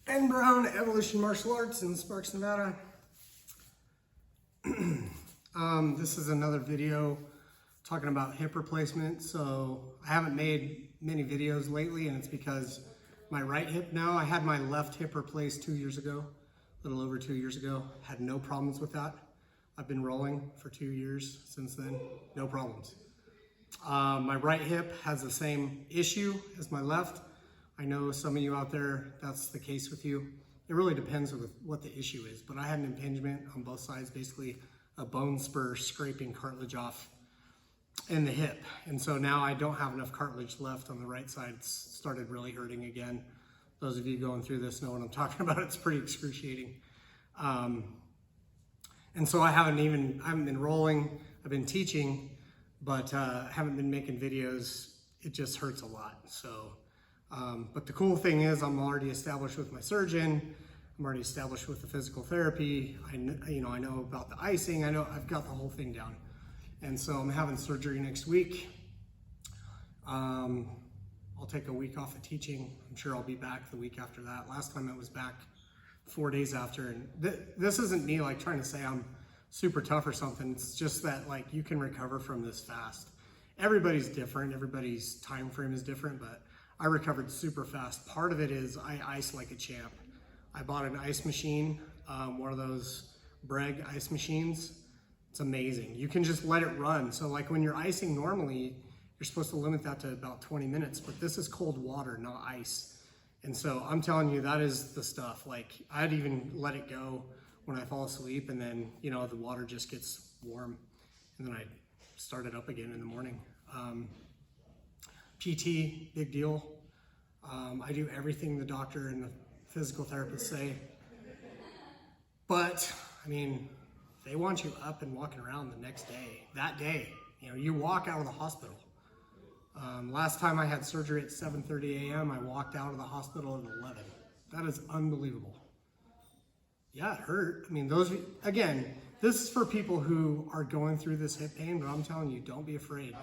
Ben Brown, Evolution Martial Arts in Sparks, Nevada. This is another video talking about hip replacement. So I haven't made many videos lately, and it's because my right hip now, I had my left hip replaced 2 years ago, a little over 2 years ago. Had no problems with that. I've been rolling for 2 years since then, no problems. My right hip has the same issue as my left. I know some of you out there, that's the case with you. It really depends on what the issue is, but I had an impingement on both sides, basically a bone spur scraping cartilage off in the hip. And so now I don't have enough cartilage left on the right side. It's started really hurting again. Those of you going through this know what I'm talking about. It's pretty excruciating. And so I haven't been rolling, I've been teaching, but haven't been making videos. It just hurts a lot. So, but the cool thing is I'm already established with my surgeon. I'm already established with the physical therapy. I know about the icing. I've got the whole thing down. And so I'm having surgery next week. I'll take a week off of teaching. I'm sure I'll be back the week after that. Last time I was back 4 days after. And this isn't me like trying to say I'm super tough or something. It's just that like you can recover from this fast. Everybody's different. Everybody's time frame is different, but I recovered super fast. Part of it is I ice like a champ. I bought an ice machine, one of those Breg ice machines. It's amazing. You can just let it run. So like when you're icing normally, you're supposed to limit that to about 20 minutes, but this is cold water, not ice. And so I'm telling you, that is the stuff. Like I'd even let it go when I fall asleep, and then, you know, the water just gets warm, and then I start it up again in the morning. PT, big deal. I do everything the doctor and the physical therapist say. But, I mean, they want you up and walking around the next day, that day. You know, you walk out of the hospital. Last time I had surgery at 7:30 a.m., I walked out of the hospital at 11. That is unbelievable. Yeah, it hurt. I mean, again, this is for people who are going through this hip pain, but I'm telling you, don't be afraid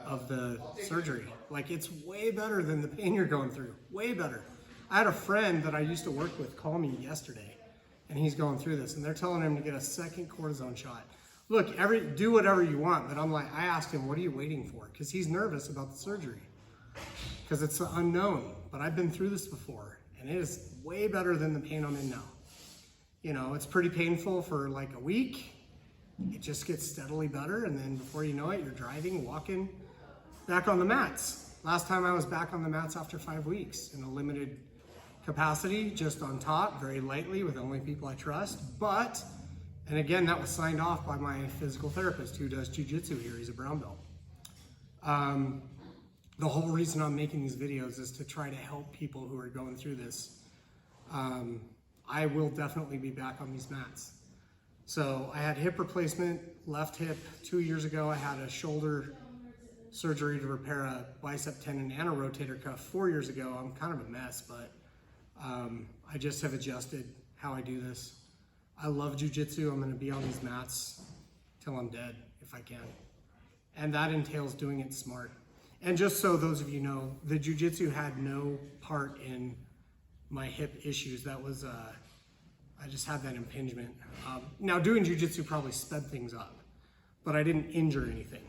of the surgery. Like, it's way better than the pain you're going through, way better. I had a friend that I used to work with call me yesterday, and he's going through this, and they're telling him to get a second cortisone shot. Look, do whatever you want, but I asked him, what are you waiting for? Because he's nervous about the surgery, because it's the unknown. But I've been through this before, and it is way better than the pain I'm in now. You know, it's pretty painful for like a week. It just gets steadily better, and then before you know it, you're driving, walking, back on the mats. Last time I was back on the mats after 5 weeks in a limited capacity, just on top, very lightly with only people I trust. But, and again, that was signed off by my physical therapist who does jiu-jitsu here. He's a brown belt. The whole reason I'm making these videos is to try to help people who are going through this. I will definitely be back on these mats. So I had hip replacement, left hip 2 years ago. I had a shoulder surgery to repair a bicep tendon and a rotator cuff 4 years ago. I'm kind of a mess, but I just have adjusted how I do this. I love jiu-jitsu. I'm gonna be on these mats till I'm dead, if I can. And that entails doing it smart. And just so those of you know, the jiu-jitsu had no part in my hip issues. That was, I just had that impingement. Now doing jiu-jitsu probably sped things up, but I didn't injure anything.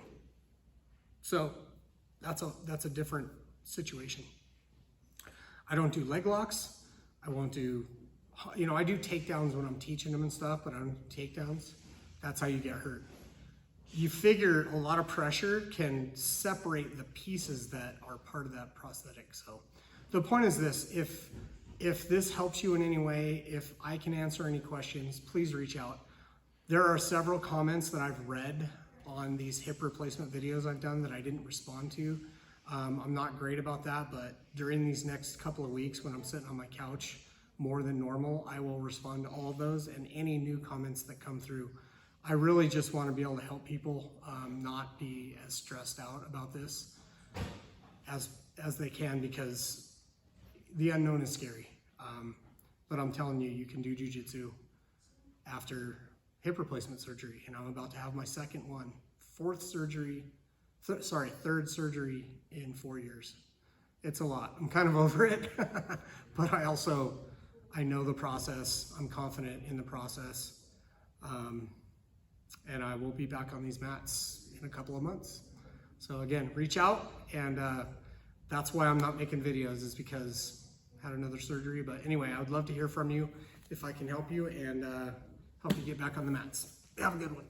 So that's a different situation. I don't do leg locks. I won't do, you know, I do takedowns when I'm teaching them and stuff, but I don't do takedowns. That's how you get hurt. You figure a lot of pressure can separate the pieces that are part of that prosthetic. So the point is this, if this helps you in any way, if I can answer any questions, please reach out. There are several comments that I've read on these hip replacement videos I've done that I didn't respond to. I'm not great about that, but during these next couple of weeks when I'm sitting on my couch more than normal, I will respond to all of those and any new comments that come through. I really just want to be able to help people not be as stressed out about this as they can, because the unknown is scary. But I'm telling you, you can do jiu-jitsu after hip replacement surgery, and I'm about to have my second one. Third surgery in 4 years. It's a lot. I'm kind of over it, but I also I know the process. I'm confident in the process. And I will be back on these mats in a couple of months. So again, reach out, and that's why I'm not making videos, is because I had another surgery. But anyway, I would love to hear from you if I can help you and help you get back on the mats. Have a good one.